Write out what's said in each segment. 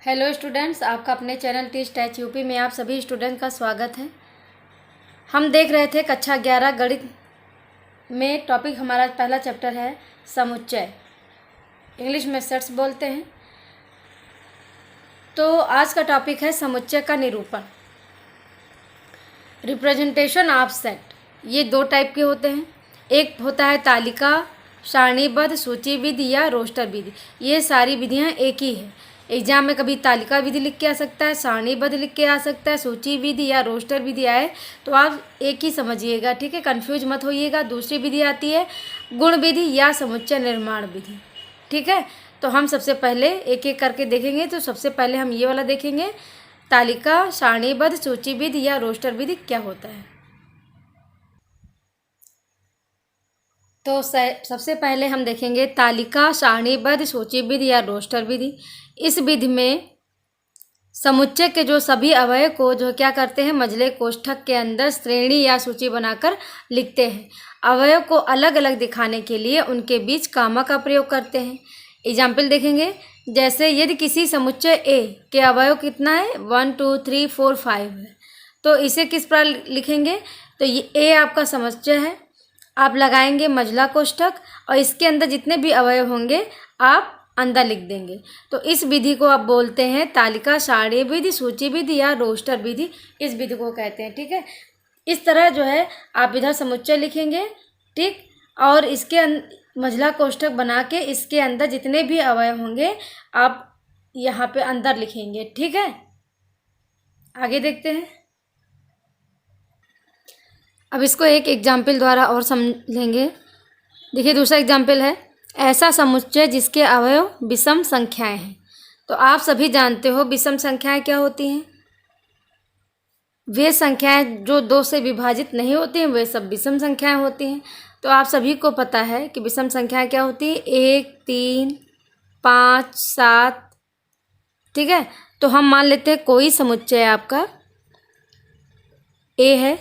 Hello students, आपका अपने channel teach टैच UP में आप सभी स्टूडेंट का स्वागत है। हम देख रहे थे कक्षा 11 गणित में टॉपिक हमारा पहला चैप्टर है समुच्चय, इंग्लिश में सेट्स बोलते हैं। तो आज का टॉपिक है समुच्चय का निरूपण, रिप्रेजेंटेशन ऑफ सेट। ये दो टाइप के होते हैं, एक होता है तालिका, सारणीबद्ध, सूचीविधि या रोस्टर विधि। ये सारी विधियाँ एक ही है। एग्जाम में कभी तालिका विधि लिख के आ सकता है, सारणीबद्ध लिख के आ सकता है, सूची विधि या रोस्टर विधि आए तो आप एक ही समझिएगा, ठीक है, कंफ्यूज मत होइएगा। दूसरी विधि आती है गुण विधि या समुच्चय निर्माण विधि, ठीक है। तो हम सबसे पहले एक एक करके देखेंगे। तो सबसे पहले हम ये वाला देखेंगे, तालिका, सारणीबद्ध, सूची विधि या रोस्टर विधि क्या होता है। तो सबसे पहले हम देखेंगे तालिका, सारणीबद्ध, सूचीबद्ध या रोस्टर विधि। इस विधि में समुच्चय के जो सभी अवयव को जो क्या करते हैं, मझले कोष्ठक के अंदर श्रेणी या सूची बनाकर लिखते हैं। अवयव को अलग अलग दिखाने के लिए उनके बीच कामा का प्रयोग करते हैं। एग्जाम्पल देखेंगे, जैसे यदि किसी समुच्चय ए के अवयव कितना है, 1 2 3 4 5 है, तो इसे किस प्रकार लिखेंगे। तो ये ए आपका समुच्चय है, आप लगाएंगे मझला कोष्ठक और इसके अंदर जितने भी अवयव होंगे आप अंदर लिख देंगे। तो इस विधि को आप बोलते हैं तालिका, सारणी विधि, सूची विधि या रोस्टर विधि, इस विधि को कहते हैं, ठीक है। इस तरह जो है आप इधर समुच्चय लिखेंगे, ठीक, और इसके मझला कोष्ठक बना के इसके अंदर जितने भी अवयव होंगे आप यहाँ पे अंदर लिखेंगे, ठीक है। आगे देखते हैं। अब इसको एक एग्जाम्पल द्वारा और समझेंगे। देखिए दूसरा एग्जाम्पल है, ऐसा समुच्चय जिसके अवयव विषम संख्याएं हैं। तो आप सभी जानते हो विषम संख्याएं क्या होती हैं। वे संख्याएं जो 2 से विभाजित नहीं होती हैं वे सब विषम संख्याएं होती हैं। तो आप सभी को पता है कि विषम संख्याएं क्या होती है, 1 3 5 7, ठीक है। तो हम मान लेते हैं कोई समुच्चय आपका ए है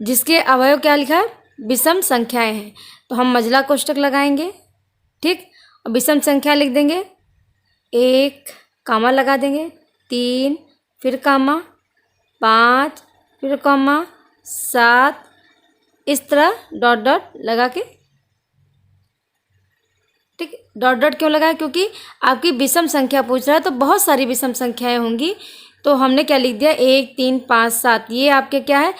जिसके अवयव क्या लिखा है, विषम संख्याएं हैं। तो हम मझला कोष्ठक लगाएंगे, ठीक, और विषम संख्या लिख देंगे, 1 कामा लगा देंगे, 3 फिर कामा, 5 फिर कामा, 7, इस तरह डॉट डॉट लगा के, ठीक। डॉट डॉट क्यों लगाया, क्योंकि आपकी विषम संख्या पूछ रहा है तो बहुत सारी विषम संख्याएं होंगी। तो हमने क्या लिख दिया, 1 3 5 7, ये आपके क्या है,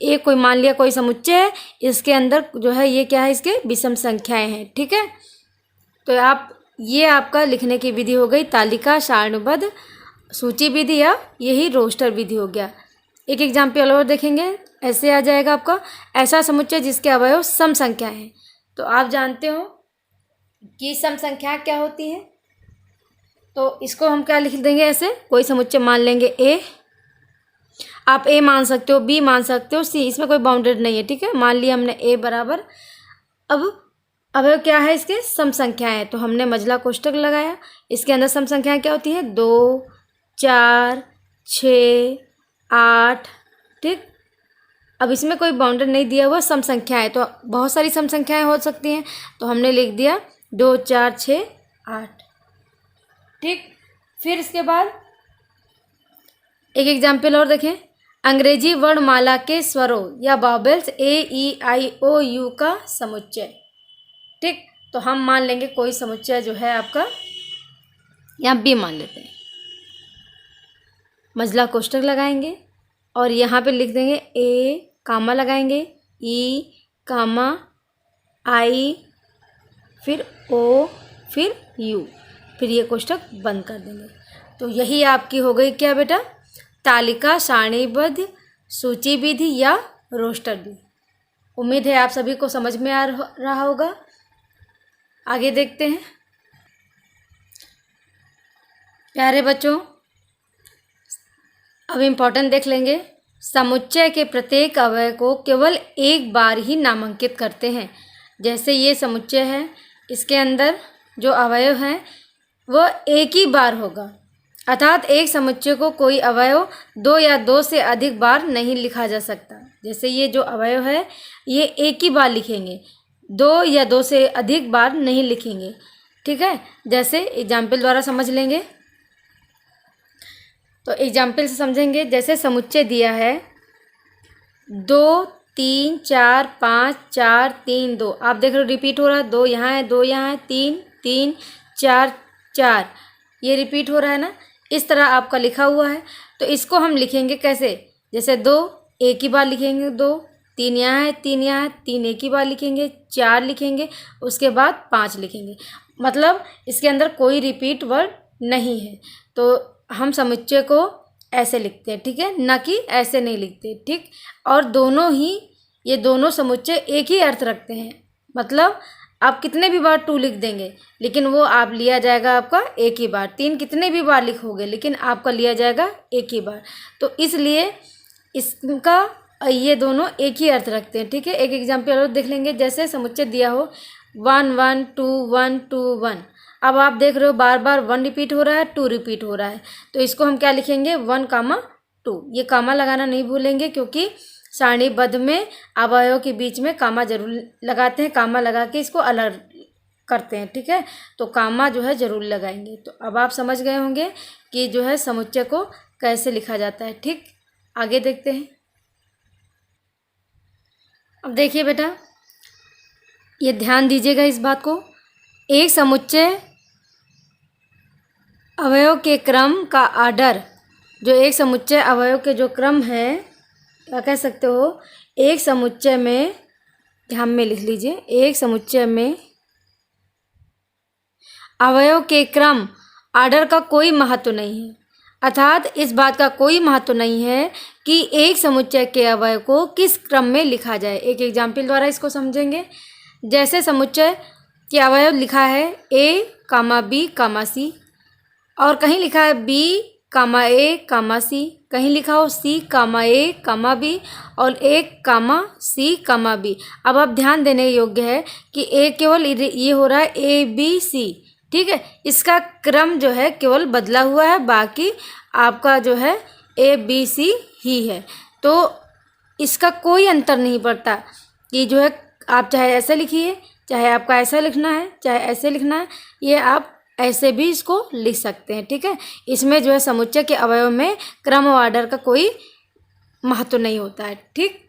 एक कोई मान लिया कोई समुच्चय है, इसके अंदर जो है ये क्या है, इसके विषम संख्याएं हैं, ठीक है। तो आप ये आपका लिखने की विधि हो गई तालिका, सारणीबद्ध, सूची विधि या यही रोस्टर विधि हो गया। एक एग्जाम्पल और देखेंगे, ऐसे आ जाएगा आपका, ऐसा समुच्चय जिसके अवयव सम संख्या हैं। तो आप जानते हो कि सम संख्या क्या होती है। तो इसको हम क्या लिख देंगे, ऐसे कोई समुच्चय मान लेंगे ए, आप ए मान सकते हो, बी मान सकते हो, सी, इसमें कोई बाउंडेड नहीं है, ठीक है। मान लिया हमने ए बराबर, अब अवयव क्या है, इसके सम संख्याएं हैं। तो हमने मझला कोष्ठक लगाया, इसके अंदर सम संख्याएं क्या होती है, 2 4 6 8, ठीक। अब इसमें कोई बाउंडेड नहीं दिया हुआ, सम संख्या है, तो बहुत सारी सम संख्याएं हो सकती हैं। तो हमने लिख दिया 2 4 6 8, ठीक। फिर इसके बाद एक एग्जाम्पल और देखें, अंग्रेजी वर्णमाला के स्वरों या vowels A E I O you का समुच्चय, ठीक। तो हम मान लेंगे कोई समुच्चय जो है आपका, यहाँ बी मान लेते हैं, मझला कोष्ठक लगाएंगे और यहाँ पे लिख देंगे ए कामा लगाएंगे, ई कामा आई फिर ओ फिर यू, फिर ये कोष्ठक बंद कर देंगे। तो यही आपकी हो गई क्या बेटा, तालिका, सारणीबद्ध, सूची विधि या रोस्टर विधि। उम्मीद है आप सभी को समझ में आ रहा होगा। आगे देखते हैं। प्यारे बच्चों, अब इम्पोर्टेंट देख लेंगे, समुच्चय के प्रत्येक अवयव को केवल एक बार ही नामांकित करते हैं। जैसे ये समुच्चय है, इसके अंदर जो अवयव हैं वह एक ही बार होगा, अर्थात एक समुच्चय को कोई अवयव 2 या 2 से अधिक बार नहीं लिखा जा सकता। जैसे ये जो अवयव है ये एक ही बार लिखेंगे, 2 या 2 से अधिक बार नहीं लिखेंगे, ठीक है। जैसे एग्जाम्पल द्वारा समझ लेंगे, तो एग्जाम्पल से समझेंगे। जैसे समुच्चय दिया है 2 3 4 5 4 3 2, आप देख रहे हो रिपीट हो रहा है, 2 यहाँ है, 2 यहाँ है, 3 3 4 4, ये रिपीट हो रहा है ना। इस तरह आपका लिखा हुआ है। तो इसको हम लिखेंगे कैसे, जैसे 2 एक ही बार लिखेंगे, 2 3 यहाँ है, 3 यहाँ है, 3 एक ही बार लिखेंगे, 4 लिखेंगे, उसके बाद 5 लिखेंगे। मतलब इसके अंदर कोई रिपीट वर्ड नहीं है। तो हम समुच्चय को ऐसे लिखते हैं, ठीक है, ना कि ऐसे नहीं लिखते, ठीक। और दोनों ही, ये दोनों समुच्चय एक ही अर्थ रखते हैं। मतलब आप कितने भी बार 2 लिख देंगे, लेकिन वो आप लिया जाएगा आपका एक ही बार। 3 कितने भी बार लिखोगे, लेकिन आपका लिया जाएगा एक ही बार। तो इसलिए इसका ये दोनों एक ही अर्थ रखते हैं, ठीक है। एक एग्जाम्पल और देख लेंगे। जैसे समुच्चय दिया हो 1 1 2 1 2 1, अब आप देख रहे हो बार बार 1 रिपीट हो रहा है, 2 रिपीट हो रहा है। तो इसको हम क्या लिखेंगे, 1 कामा 2। ये कामा लगाना नहीं भूलेंगे, क्योंकि सारणीबद्ध में अवयव के बीच में कामा जरूर लगाते हैं। कामा लगा के इसको अलग करते हैं, ठीक है। तो कामा जो है जरूर लगाएंगे। तो अब आप समझ गए होंगे कि जो है समुच्चय को कैसे लिखा जाता है, ठीक। आगे देखते हैं। अब देखिए बेटा, ये ध्यान दीजिएगा इस बात को। एक समुच्चय अवयव के क्रम का आर्डर, जो एक समुच्चय अवयव के जो क्रम है, क्या कह सकते हो, एक समुच्चय में, ध्यान में लिख लीजिए, एक समुच्चय में अवयव के क्रम आर्डर का कोई महत्व नहीं है। अर्थात इस बात का कोई महत्व नहीं है कि एक समुच्चय के अवयव को किस क्रम में लिखा जाए। एक एग्जाम्पल द्वारा इसको समझेंगे। जैसे समुच्चय के अवयव लिखा है A, B, C, और कहीं लिखा है B, A, C, कहीं लिखा हो C, A, B, और A, C, B। अब आप ध्यान देने योग्य है कि A केवल ये हो रहा है ABC, ठीक है। इसका क्रम जो है केवल बदला हुआ है, बाकी आपका जो है ABC ही है। तो इसका कोई अंतर नहीं पड़ता कि जो है आप चाहे ऐसे लिखिए, चाहे आपका ऐसा लिखना है, चाहे ऐसे लिखना है, ये आप ऐसे भी इसको लिख सकते हैं, ठीक है। इसमें जो है समुच्चय के अवयव में क्रम और आर्डर का कोई महत्व नहीं होता है, ठीक।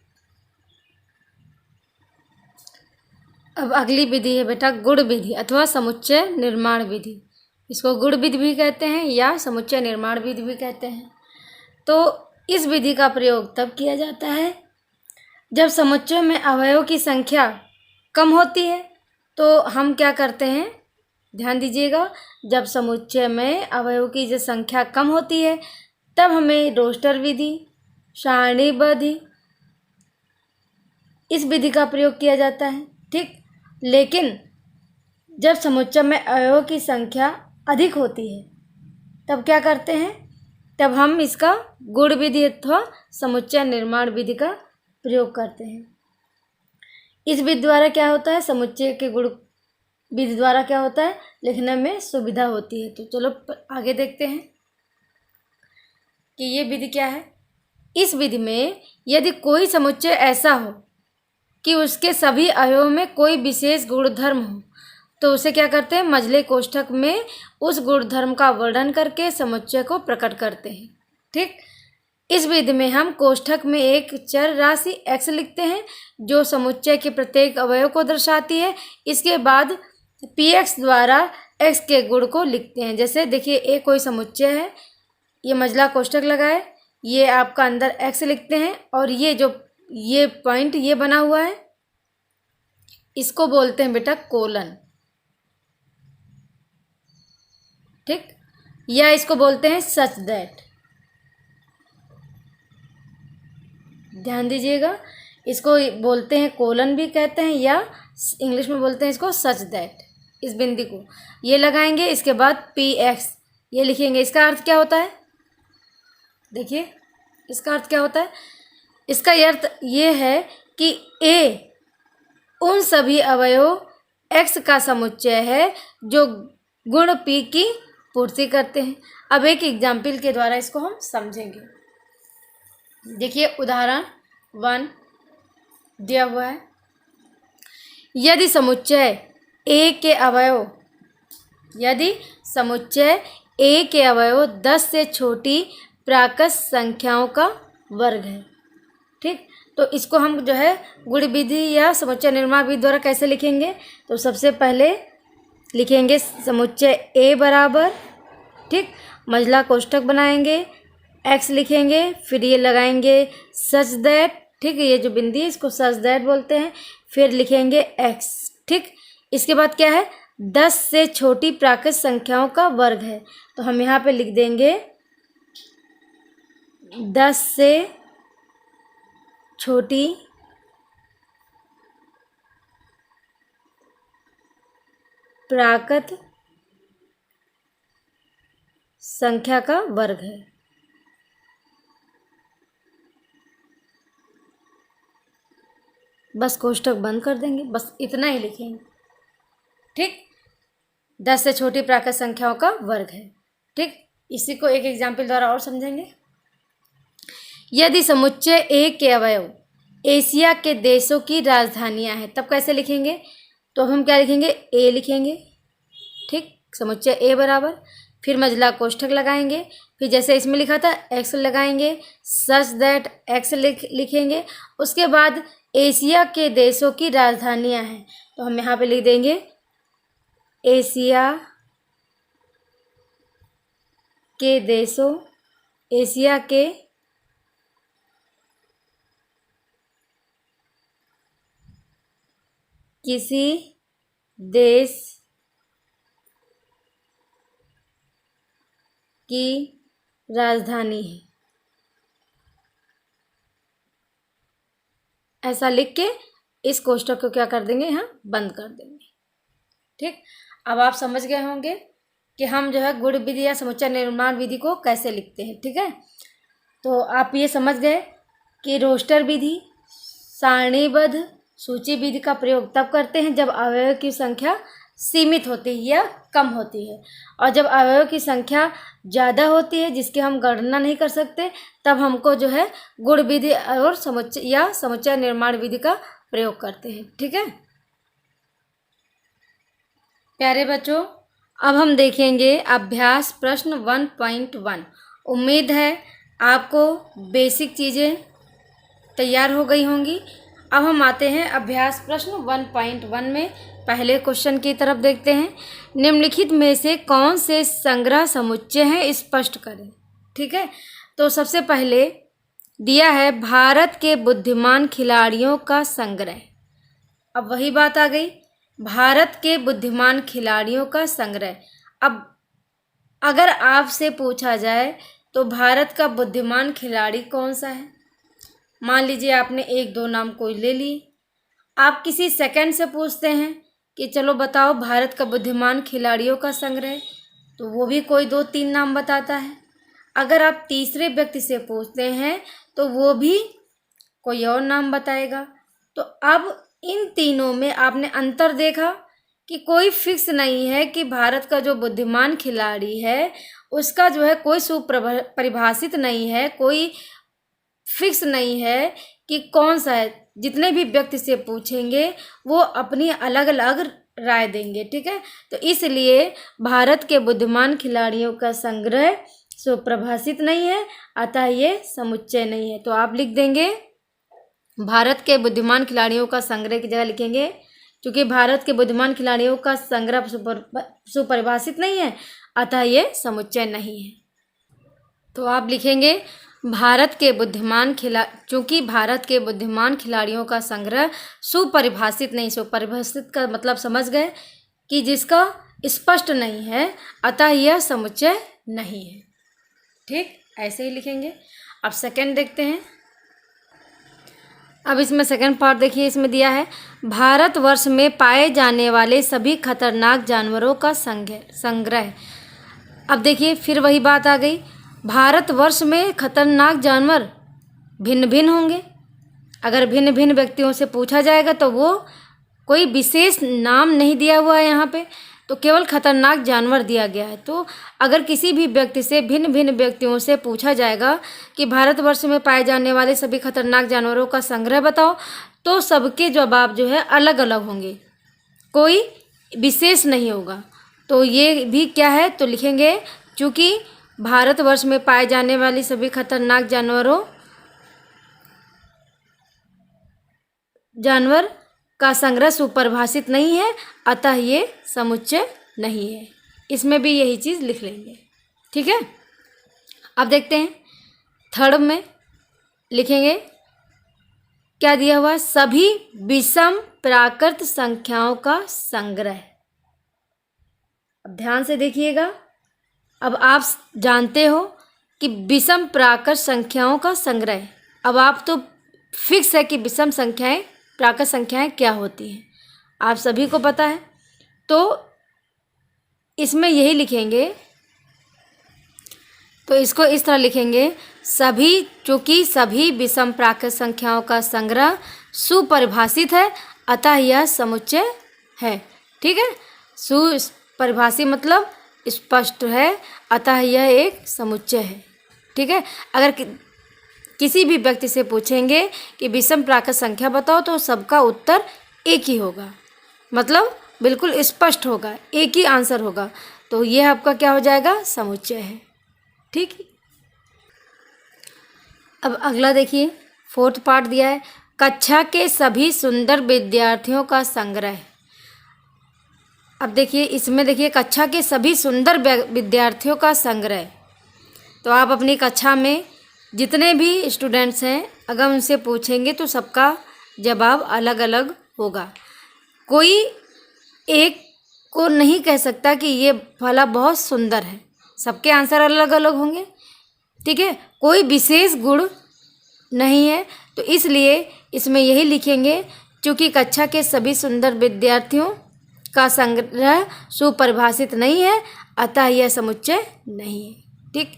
अब अगली विधि है बेटा गुण विधि अथवा समुच्चय निर्माण विधि। इसको गुण विधि भी कहते हैं या समुच्चय निर्माण विधि भी कहते हैं। तो इस विधि का प्रयोग तब किया जाता है जब समुच्चय में अवयवों की संख्या कम होती है। तो हम क्या करते हैं, ध्यान दीजिएगा, जब समुच्चय में अवयवों की जो संख्या कम होती है तब हमें रोस्टर विधि, सारणीबद्ध, इस विधि का प्रयोग किया जाता है, ठीक। लेकिन जब समुच्चय में अवयवों की संख्या अधिक होती है तब क्या करते हैं, तब हम इसका गुण विधि अथवा समुच्चय निर्माण विधि का प्रयोग करते हैं। इस विधि द्वारा क्या होता है, समुच्चय के गुण विधि द्वारा क्या होता है, लिखने में सुविधा होती है। तो चलो आगे देखते हैं कि ये विधि क्या है। इस विधि में यदि कोई समुच्चय ऐसा हो कि उसके सभी अवयवों में कोई विशेष गुणधर्म हो तो उसे क्या करते हैं, मझले कोष्ठक में उस गुणधर्म का वर्णन करके समुच्चय को प्रकट करते हैं, ठीक। इस विधि में हम कोष्ठक में एक चर राशि x लिखते हैं जो समुच्चय के प्रत्येक अवयव को दर्शाती है। इसके बाद px द्वारा x के गुण को लिखते हैं। जैसे देखिए a कोई समुच्चय है, ये मझला कोष्ठक लगाए, ये आपका अंदर x लिखते हैं, और ये जो ये पॉइंट ये बना हुआ है इसको बोलते हैं बेटा कोलन, ठीक, या इसको बोलते हैं सच दैट। ध्यान दीजिएगा, इसको बोलते हैं कोलन भी कहते हैं, या इंग्लिश में बोलते हैं इसको सच दैट। इस बिंदी को ये लगाएंगे, इसके बाद px ये लिखेंगे। इसका अर्थ क्या होता है, देखिए इसका अर्थ क्या होता है, इसका अर्थ ये है कि a उन सभी अवयव x का समुच्चय है जो गुण p की पूर्ति करते हैं। अब एक एग्जाम्पल के द्वारा इसको हम समझेंगे। देखिए उदाहरण 1 दिया हुआ है। यदि समुच्चय A के अवयव, यदि समुच्चय A के अवयव 10 से छोटी प्राकृत संख्याओं का वर्ग है। ठीक, तो इसको हम जो है गुण विधि या समुच्चय निर्माण विधि द्वारा कैसे लिखेंगे? तो सबसे पहले लिखेंगे समुच्चय ए बराबर, ठीक, मझला कोष्ठक बनाएंगे, एक्स लिखेंगे, फिर ये लगाएंगे सच दैट, ठीक, ये जो बिंदी है इसको सच दैट बोलते हैं, फिर लिखेंगे एक्स। ठीक, इसके बाद क्या है? 10 से छोटी प्राकृत संख्याओं का वर्ग है, तो हम यहाँ पे लिख देंगे 10 से छोटी प्राकृत संख्या का वर्ग है। बस कोष्ठक बंद कर देंगे, बस इतना ही लिखेंगे। ठीक, 10 से छोटी प्राकृत संख्याओं का वर्ग है। ठीक, इसी को एक एग्जाम्पल द्वारा और समझेंगे। यदि समुच्चय ए के अवयव एशिया के देशों की राजधानियां हैं, तब कैसे लिखेंगे? तो हम क्या लिखेंगे? ए लिखेंगे। ठीक, समुच्चय ए बराबर, फिर मझला कोष्ठक लगाएंगे, फिर जैसे इसमें लिखा था एक्स लगाएंगे, सच दैट एक्स लिखेंगे। उसके बाद एशिया के देशों की राजधानियां हैं, तो हम यहाँ पे लिख देंगे एशिया के देशों, एशिया के किसी देश की राजधानी है, ऐसा लिख के इस कोष्ठक को क्या कर देंगे? यहाँ बंद कर देंगे। ठीक, अब आप समझ गए होंगे कि हम जो है गुण विधि या समुच्चय निर्माण विधि को कैसे लिखते हैं। ठीक है, तो आप ये समझ गए कि रोस्टर विधि, सारणीबद्ध सूची विधि का प्रयोग तब करते हैं जब अवयव की संख्या सीमित होती है या कम होती है, और जब अवयव की संख्या ज़्यादा होती है जिसकी हम गणना नहीं कर सकते, तब हमको जो है गुण विधि और समुच्चय या समुच्चय निर्माण विधि का प्रयोग करते हैं। ठीक है प्यारे बच्चों, अब हम देखेंगे अभ्यास प्रश्न 1.1। उम्मीद है आपको बेसिक चीज़ें तैयार हो गई होंगी। अब हम आते हैं अभ्यास प्रश्न 1.1 में। पहले क्वेश्चन की तरफ देखते हैं। निम्नलिखित में से कौन से संग्रह समुच्चय हैं, स्पष्ट करें। ठीक है, तो सबसे पहले दिया है भारत के बुद्धिमान खिलाड़ियों का संग्रह। अब वही बात आ गई, भारत के बुद्धिमान खिलाड़ियों का संग्रह। अब अगर आपसे पूछा जाए तो भारत का बुद्धिमान खिलाड़ी कौन सा है, मान लीजिए आपने 1-2 नाम कोई ले लिए, आप किसी सेकंड से पूछते हैं कि चलो बताओ भारत का बुद्धिमान खिलाड़ियों का संग्रह, तो वो भी कोई 2-3 नाम बताता है। अगर आप तीसरे व्यक्ति से पूछते हैं तो वो भी कोई और नाम बताएगा। तो अब इन तीनों में आपने अंतर देखा कि कोई फिक्स नहीं है कि भारत का जो बुद्धिमान खिलाड़ी है उसका जो है कोई सुपरिभाषित नहीं है, कोई फिक्स नहीं है कि कौन सा है। जितने भी व्यक्ति से पूछेंगे वो अपनी अलग अलग राय देंगे। ठीक है, तो इसलिए भारत के बुद्धिमान खिलाड़ियों का संग्रह सुप्रभाषित नहीं है, अतः ये समुच्चय नहीं है। तो आप लिख देंगे भारत के बुद्धिमान खिलाड़ियों का संग्रह की जगह लिखेंगे, क्योंकि भारत के बुद्धिमान खिलाड़ियों का संग्रह सुपरिभाषित नहीं है, अतः ये समुच्चय नहीं है। तो आप लिखेंगे भारत के बुद्धिमान चूँकि भारत के बुद्धिमान खिलाड़ियों का संग्रह सुपरिभाषित नहीं, सुपरिभाषित का मतलब समझ गए कि जिसका स्पष्ट नहीं है, अतः यह समुच्चय नहीं है। ठीक, ऐसे ही लिखेंगे। अब सेकंड देखते हैं। अब इसमें सेकंड पार्ट देखिए, इसमें दिया है भारतवर्ष में पाए जाने वाले सभी खतरनाक जानवरों का संग्रह। अब देखिए फिर वही बात आ गई, भारतवर्ष में खतरनाक जानवर भिन्न भिन्न होंगे। अगर भिन्न भिन्न व्यक्तियों से पूछा जाएगा तो वो कोई विशेष नाम नहीं दिया हुआ है यहाँ पे, तो केवल खतरनाक जानवर दिया गया है। तो अगर किसी भी व्यक्ति से भिन्न भिन्न व्यक्तियों से पूछा जाएगा कि भारतवर्ष में पाए जाने वाले सभी खतरनाक जानवरों का संग्रह बताओ, तो सबके जवाब जो है अलग अलग होंगे, कोई विशेष नहीं होगा। तो ये भी क्या है, तो लिखेंगे चूँकि भारतवर्ष में पाए जाने वाली सभी खतरनाक जानवर का संग्रह सुपरिभाषित नहीं है, अतः ये समुच्चय नहीं है। इसमें भी यही चीज़ लिख लेंगे। ठीक है, अब देखते हैं थर्ड में लिखेंगे क्या दिया हुआ है, सभी विषम प्राकृत संख्याओं का संग्रह। अब ध्यान से देखिएगा, अब आप जानते हो कि विषम प्राकृत संख्याओं का संग्रह। अब आप तो फिक्स है कि विषम संख्याएं प्राकृत संख्याएं क्या होती हैं, आप सभी को पता है। तो इसमें यही लिखेंगे, तो इसको इस तरह लिखेंगे, सभी, चूँकि सभी विषम प्राकृत संख्याओं का संग्रह सुपरिभाषित है, अतः यह समुच्चय है। ठीक है, सुपरिभाषित मतलब स्पष्ट है, अतः यह एक समुच्चय है। ठीक है, अगर किसी भी व्यक्ति से पूछेंगे कि विषम प्राकृत संख्या बताओ, तो सबका उत्तर एक ही होगा, मतलब बिल्कुल स्पष्ट होगा, एक ही आंसर होगा। तो यह आपका क्या हो जाएगा, समुच्चय है। ठीक है, अब अगला देखिए, फोर्थ पार्ट दिया है, कक्षा के सभी सुंदर विद्यार्थियों का संग्रह। अब देखिए, इसमें देखिए कक्षा के सभी सुंदर विद्यार्थियों का संग्रह। तो आप अपनी कक्षा में जितने भी स्टूडेंट्स हैं, अगर उनसे पूछेंगे तो सबका जवाब अलग अलग होगा। कोई एक को नहीं कह सकता कि ये फला बहुत सुंदर है, सबके आंसर अलग अलग होंगे। ठीक है, कोई विशेष गुण नहीं है, तो इसलिए इसमें यही लिखेंगे, चूँकि कक्षा के सभी सुंदर विद्यार्थियों का संग्रह सुपरिभाषित नहीं है, अतः यह समुच्चय नहीं है। ठीक,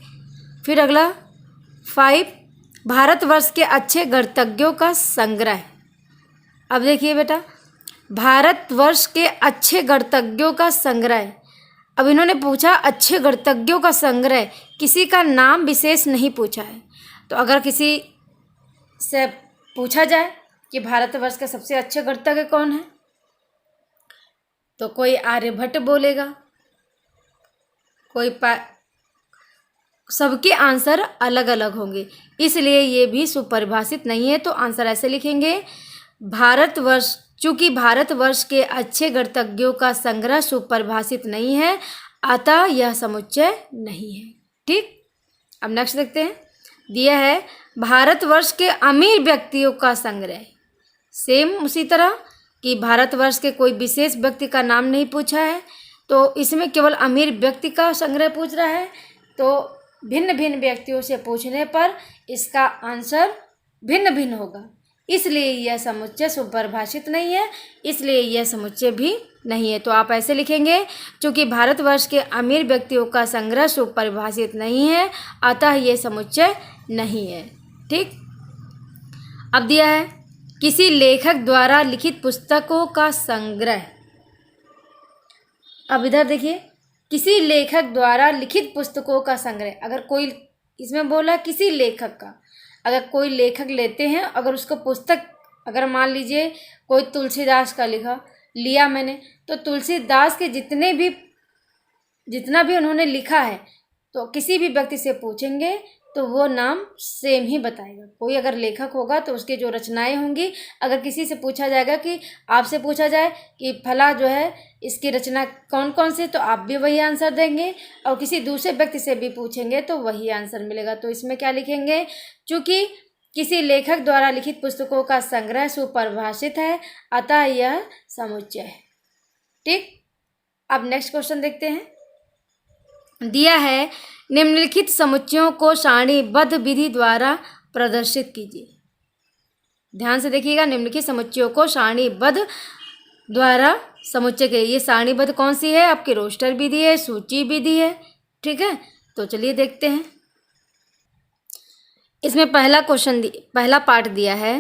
फिर अगला 5, भारतवर्ष के अच्छे गणितज्ञों का संग्रह। अब देखिए बेटा, भारतवर्ष के अच्छे गणितज्ञों का संग्रह। अब इन्होंने पूछा अच्छे गणितज्ञों का संग्रह, किसी का नाम विशेष नहीं पूछा है। तो अगर किसी से पूछा जाए कि भारतवर्ष के सबसे अच्छे गणितज्ञ कौन है, तो कोई आर्यभट्ट बोलेगा, कोई सबके आंसर अलग अलग होंगे, इसलिए ये भी सुपरिभाषित नहीं है। तो आंसर ऐसे लिखेंगे, भारतवर्ष, चूँकि भारतवर्ष के अच्छे गणितज्ञों का संग्रह सुपरिभाषित नहीं है, अतः यह समुच्चय नहीं है। ठीक, अब नेक्स्ट देखते हैं, दिया है भारतवर्ष के अमीर व्यक्तियों का संग्रह। सेम उसी तरह कि भारतवर्ष के कोई विशेष व्यक्ति का नाम नहीं पूछा है, तो इसमें केवल अमीर व्यक्ति का संग्रह पूछ रहा है। तो भिन्न भिन्न व्यक्तियों से पूछने पर इसका आंसर भिन्न भिन्न होगा, इसलिए यह समुच्चय सुपरिभाषित नहीं है, इसलिए यह समुच्चय भी नहीं है। तो आप ऐसे लिखेंगे, चूँकि भारतवर्ष के अमीर व्यक्तियों का संग्रह सुपरिभाषित नहीं है, अतः यह समुच्चय नहीं है। ठीक, अब दिया है किसी लेखक द्वारा लिखित पुस्तकों का संग्रह। अब इधर देखिए, किसी लेखक द्वारा लिखित पुस्तकों का संग्रह। अगर कोई, इसमें बोला किसी लेखक का, अगर कोई लेखक लेते हैं, अगर उसको पुस्तक, अगर मान लीजिए कोई तुलसीदास का लिया मैंने, तो तुलसीदास के जितना भी उन्होंने लिखा है, तो किसी भी व्यक्ति से पूछेंगे तो वो नाम सेम ही बताएगा। कोई अगर लेखक होगा तो उसकी जो रचनाएं होंगी, अगर किसी से पूछा जाएगा कि आपसे पूछा जाए कि फला जो है इसकी रचना कौन कौन से, तो आप भी वही आंसर देंगे, और किसी दूसरे व्यक्ति से भी पूछेंगे तो वही आंसर मिलेगा। तो इसमें क्या लिखेंगे, चूँकि किसी लेखक द्वारा लिखित पुस्तकों का संग्रह सुपरिभाषित है, अतः यह समुच्चय है। ठीक, अब नेक्स्ट क्वेश्चन देखते हैं, दिया है निम्नलिखित समुच्चयों को सारणीबद्ध विधि द्वारा प्रदर्शित कीजिए। ध्यान से देखिएगा, निम्नलिखित समुच्चयों को सारणीबद्ध द्वारा समुच्चय के, ये सारणीबद्ध कौन सी है, आपकी रोस्टर विधि है, सूची विधि है। ठीक है, तो चलिए देखते हैं। इसमें पहला पार्ट दिया है,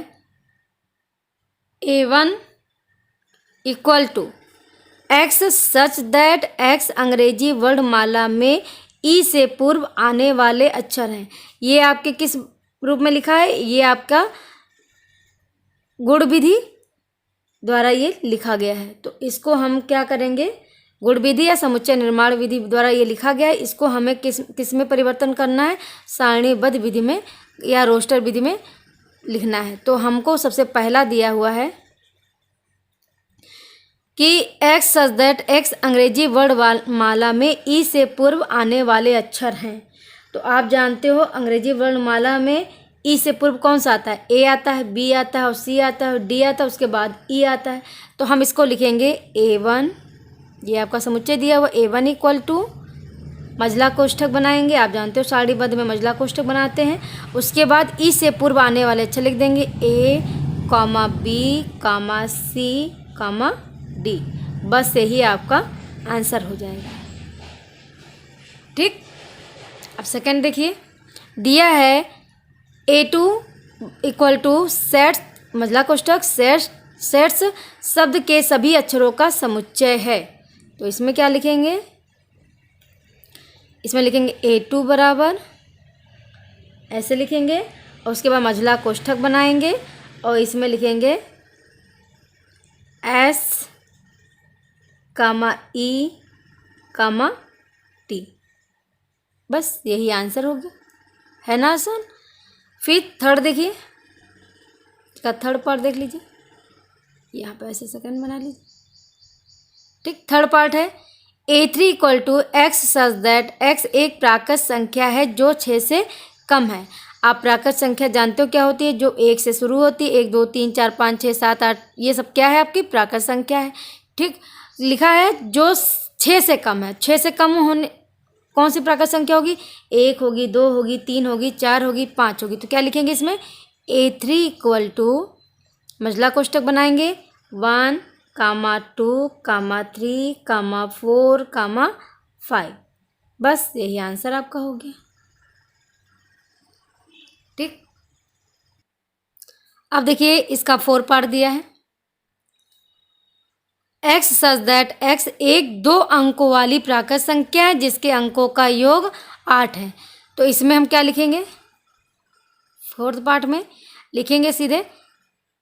A1 = x such that x अंग्रेजी वर्णमाला में ई से पूर्व आने वाले अक्षर हैं। ये आपके किस रूप में लिखा है, ये आपका गुण विधि द्वारा ये लिखा गया है। तो इसको हम क्या करेंगे, गुण विधि या समुच्चय निर्माण विधि द्वारा ये लिखा गया है। इसको हमें किस में परिवर्तन करना है, सारणीबद्ध विधि में या रोस्टर विधि में लिखना है। तो हमको सबसे पहला दिया हुआ है कि एक्स सच दैट एक्स अंग्रेजी वर्णमाला में ई से पूर्व आने वाले अक्षर हैं। तो आप जानते हो अंग्रेजी वर्णमाला में ई से पूर्व कौन सा आता है, ए आता है, बी आता है और सी आता है और डी आता है, उसके बाद ई आता है। तो हम इसको लिखेंगे A1, ये आपका समुच्चय दिया हुआ A1 इक्वल टू मझला कोष्ठक बनाएंगे। आप जानते हो सारणीबद्ध में मझला कोष्ठक बनाते हैं। उसके बाद ई से पूर्व आने वाले अक्षर लिख देंगे A, B, C, D। बस यही आपका आंसर हो जाएगा। ठीक, अब सेकंड देखिए, दिया है A2 इक्वल टू सेट्स मझला कोष्ठक सेट्स शब्द के सभी अक्षरों का समुच्चय है। तो इसमें क्या लिखेंगे, इसमें लिखेंगे A2 बराबर ऐसे लिखेंगे और उसके बाद मझला कोष्ठक बनाएंगे और इसमें लिखेंगे S, E, T। बस यही आंसर हो गया, है ना आसान। फिर थर्ड देखिए, इसका थर्ड पार्ट देख लीजिए, यहाँ पे ऐसे सेकंड बना लीजिए। ठीक, थर्ड पार्ट है A3 equal to X such that X एक प्राकृत संख्या है जो 6 से कम है। आप प्राकृत संख्या जानते हो क्या होती है, जो 1 से शुरू होती है, 1 2 3 4 5 6 7 8, ये सब क्या है आपकी प्राकृत संख्या है। ठीक, लिखा है जो 6 से कम है। 6 से कम होने कौन सी प्राकृत संख्या होगी, 1 होगी, 2 होगी, 3 होगी, 4 होगी, 5 होगी। तो क्या लिखेंगे इसमें A3 इक्वल टू मझला कोष्ठक बनाएंगे 1, 2, 3, 4, 5। बस यही आंसर आपका हो गया। ठीक, अब देखिए इसका 4 पार्ट दिया है, एक्स सच दैट एक्स एक 2 अंकों वाली प्राकृत संख्या है जिसके अंकों का योग 8 है। तो इसमें हम क्या लिखेंगे, फोर्थ पार्ट में लिखेंगे सीधे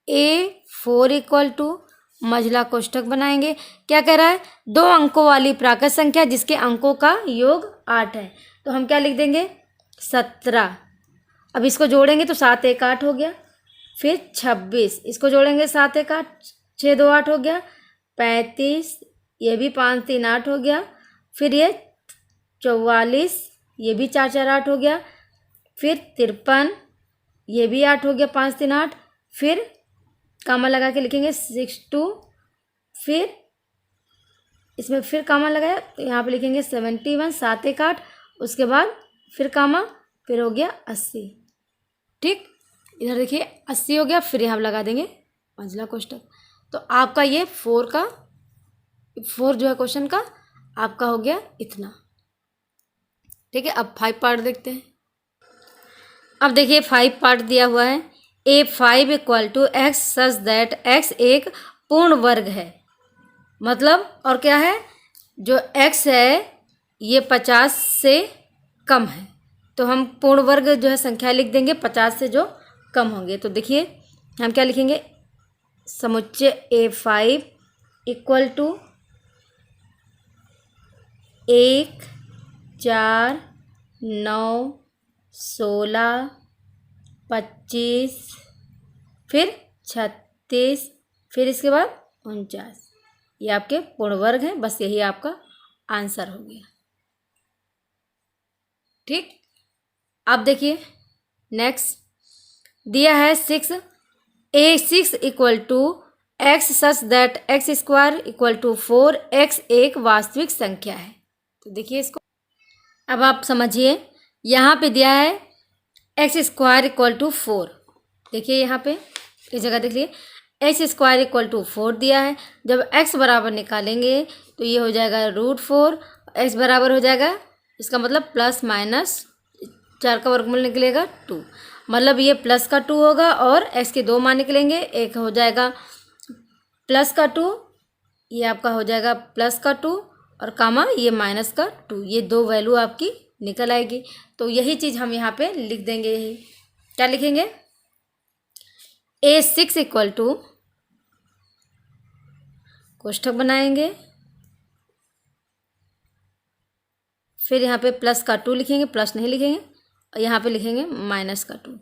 A4 इक्वल टू मझला कोष्ठक बनाएंगे। क्या कह रहा है, 2 अंकों वाली प्राकृत संख्या जिसके अंकों का योग 8 है। तो हम क्या लिख देंगे 17। अब इसको जोड़ेंगे तो 7 1 8 हो गया। फिर 26, इसको जोड़ेंगे 7 1 8, 6 2 8 हो गया। 35, ये भी 5 3 8 हो गया। फिर ये 44, ये भी 4 4 8 हो गया। फिर 53, ये भी 8 हो गया, 5 3 8। फिर कामा लगा के लिखेंगे 62। फिर इसमें फिर कामा लगाया तो यहाँ पे लिखेंगे 71, 7 1 8। उसके बाद फिर कामा, फिर हो गया 80। ठीक, इधर देखिए 80 हो गया, फिर यहाँ लगा देंगे मझला कोष्ठक। तो आपका ये 4 जो है क्वेश्चन का आपका हो गया इतना। ठीक है, अब 5 पार्ट देखते हैं। अब देखिए 5 पार्ट दिया हुआ है, A5 equal to X such that X एक पूर्ण वर्ग है। मतलब और क्या है, जो x है ये 50 से कम है। तो हम पूर्ण वर्ग जो है संख्या लिख देंगे 50 से जो कम होंगे। तो देखिए हम क्या लिखेंगे, समुच्चय A5 इक्वल टू 1 4 9 16 25 फिर 36 फिर इसके बाद 49, ये आपके पूर्ण वर्ग हैं। बस यही आपका आंसर हो गया। ठीक, अब देखिए नेक्स्ट दिया है 6 A6 equal to X such that X square equal to 4 X एक वास्तविक संख्या है। तो देखिए इसको अब आप समझिए, यहाँ पे दिया है एक्स स्क्वायर इक्वल टू 4। देखिए यहाँ पे इस जगह देख लिए एक्स स्क्वायर इक्वल टू 4 दिया है। जब एक्स बराबर निकालेंगे तो ये हो जाएगा √4, एक्स बराबर हो जाएगा, इसका मतलब प्लस माइनस 4 का वर्गमूल निकलेगा 2, मतलब ये प्लस का 2 होगा और एक्स के 2 मान निकलेंगे, एक हो जाएगा प्लस का 2, ये आपका हो जाएगा प्लस का 2 और कामा ये माइनस का 2, ये 2 वैल्यू आपकी निकल आएगी। तो यही चीज़ हम यहाँ पे लिख देंगे। यही क्या लिखेंगे, A6 इक्वल टू कोष्ठक बनाएंगे फिर यहाँ पे प्लस का 2 लिखेंगे, प्लस नहीं लिखेंगे, और यहाँ पे लिखेंगे माइनस का 2।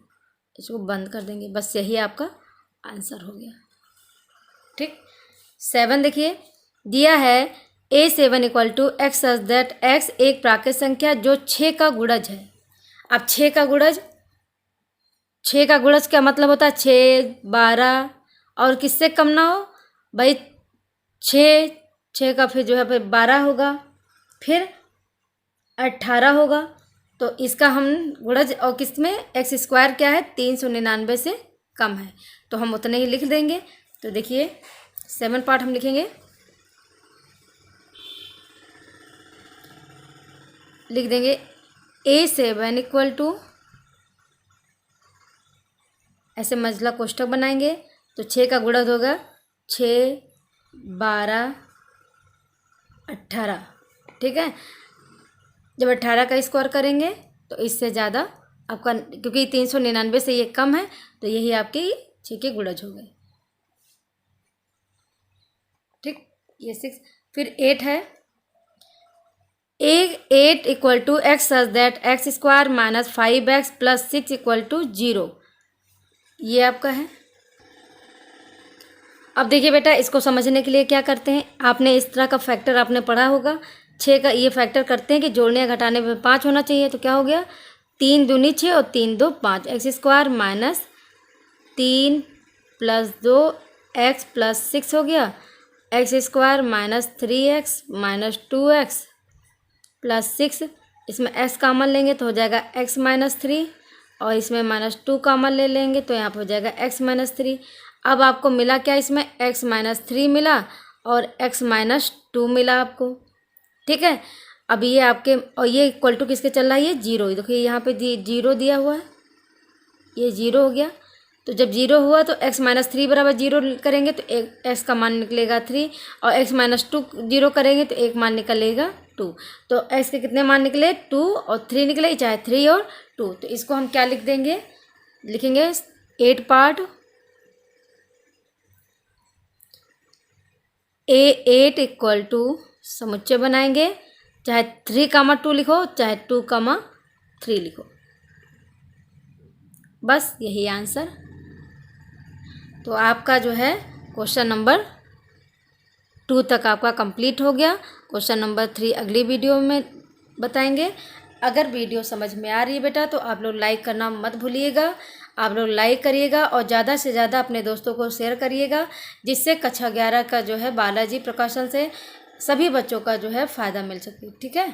इसको बंद कर देंगे। बस यही आपका आंसर हो गया। ठीक। 7 देखिए, दिया है A7 equal to X such that X एक प्राकृत संख्या जो 6 का गुणज है। अब 6 का गुणज, 6 का गुणज क्या मतलब होता है? 6, 12 और किससे कम ना हो भाई? 6 का फिर जो है फिर 12 होगा, फिर 18 होगा। तो इसका हम गुणज, और किस में एक्स स्क्वायर क्या है? 399 से कम है, तो हम उतने ही लिख देंगे। तो देखिए 7 पार्ट हम लिखेंगे, लिख देंगे A7 इक्वल टू, ऐसे मंझला कोष्ठक बनाएंगे तो 6 का गुणज होगा 6, 12, 18। ठीक है। जब 18 का स्क्वायर करेंगे तो इससे ज़्यादा आपका, क्योंकि 399 से ये कम है, तो यही आपके 6 के गुणज हो गए। ठीक, ये 6। फिर 8 है, 8 equal to X such that X square minus 5x plus 6 equal to 0। ये आपका है। अब देखिए बेटा, इसको समझने के लिए क्या करते हैं, आपने इस तरह का फैक्टर आपने पढ़ा होगा। 6 का ये फैक्टर करते हैं कि जोड़ने या घटाने में 5 होना चाहिए। तो क्या हो गया? 3 दूनी 6 और 3 2 5, x square minus 3 plus 2 x plus 6 हो गया, x square minus 3x minus 2x plus 6। इसमें x कॉमन लेंगे तो हो जाएगा x माइनस 3, और इसमें माइनस 2 कॉमन ले लेंगे तो यहाँ पर हो जाएगा x माइनस 3। अब आपको मिला क्या? इसमें x माइनस 3 मिला और x माइनस 2 मिला आपको। ठीक है। अब ये आपके, और ये इक्वल टू किसके चल रहा है? ये 0। देखिए यहाँ पे 0 दिया हुआ है, ये 0 हो गया। तो जब 0 हुआ तो x माइनस 3 बराबर 0 करेंगे तो x का मान निकलेगा 3, और x माइनस 2 0 करेंगे तो एक मान निकलेगा 2। तो x के कितने मान निकले? 2 और 3 निकले, चाहे 3 और 2। तो इसको हम क्या लिख देंगे? लिखेंगे 8 पार्ट A8 इक्वल टू, समुच्चय बनाएंगे, चाहे 3, 2 लिखो, चाहे 2, 3 लिखो। बस यही आंसर। तो आपका जो है क्वेश्चन नंबर 2 तक आपका कंप्लीट हो गया। क्वेश्चन नंबर 3 अगली वीडियो में बताएंगे। अगर वीडियो समझ में आ रही है बेटा तो आप लोग लाइक करना मत भूलिएगा। आप लोग लाइक करिएगा और ज़्यादा से ज़्यादा अपने दोस्तों को शेयर करिएगा, जिससे कक्षा 11 का जो है बालाजी प्रकाशन से सभी बच्चों का जो है फ़ायदा मिल सके। ठीक है।